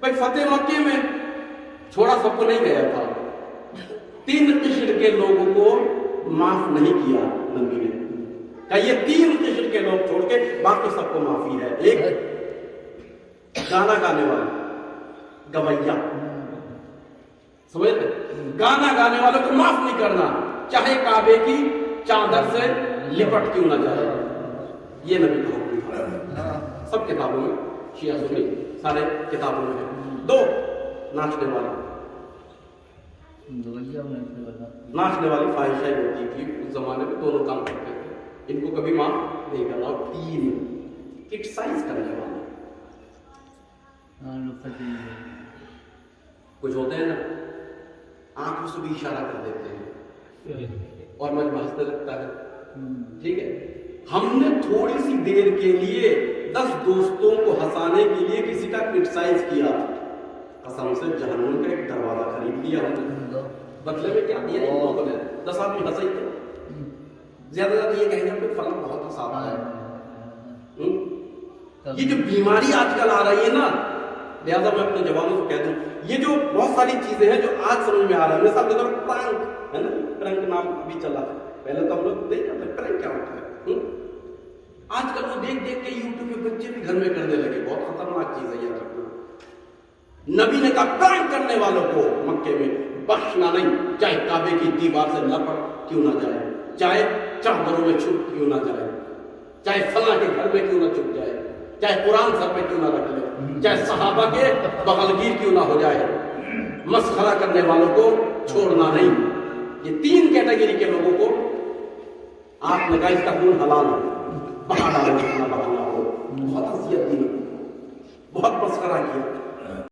भाई फतेह मक्के में छोड़ा सबको नहीं गया था, 3 किस्म के लोगों को माफ नहीं किया नबी ने कहा, ये 3 किस्म के लोग छोड़ के बाकी सबको माफी है। एक गाना गाने वाला, गवैया, समझ रहे, गाना गाने वालों को माफ नहीं करना, चाहे काबे की चादर से लिपट क्यों ना जाए। ये नबी का हुक्म था, सब किताबों में, शिया सुन्नी सारे किताबों में है। 2 नाचने वाला, नाचने वाली फाहिशाएं होती थी उस जमाने में, दोनों काम करते थे, इनको कभी माफ नहीं करना। और 3 क्रिटिसाइज करने वाले, कुछ होते हैं ना आंखों से भी इशारा कर देते हैं और मुझे हंसने लगता है, ठीक है। हमने थोड़ी सी देर के लिए 10 दोस्तों को हंसाने के लिए किसी का क्रिटिसाइज किया, कसम से जहन्नुम का एक दरवाजा खरीद लिया हमने, बदले में क्या दिया इन लोगों ने? 10 आदमी हंसे तो ज्यादा ज्यादा ये कहेंगे कि फलन बहुत हंसाता है। ये जो बीमारी आजकल आ रही है ना, लिहाजा मैं अपने जवानों को कह दूं, ये जो बहुत सारी चीजें हैं जो आज समझ में आ रहा है, मैं सब प्रैंक है ना, प्रैंक नाम अभी चला है, पहले तो हम लोग नहीं करते प्रैंक क्या होता है। आजकल वो देख देख के यूट्यूब पे बच्चे भी घर में करने लगे, बहुत खतरनाक चीज है याद रखना। नबी ने कहा प्रैंक करने वालों को मक्के में बख्शना नहीं, चाहे काबे की दीवार से लपट क्यों ना जाए, चाहे चादरों में छुप क्यों ना जाए, चाहे फला के घर में क्यों ना छुप जाए, चाहे कुरान सर पे क्यों ना रख ले, चाहे सहाबा के बगलगीर क्यों ना हो जाए, मस्खरा करने वालों को छोड़ना नहीं। ये 3 कैटेगरी के लोगों को आपने कहा इसका खून हलाल हो, बहा डालो जितना बहाना हो, बहुत अजियत दी, बहुत मस्खरा किया।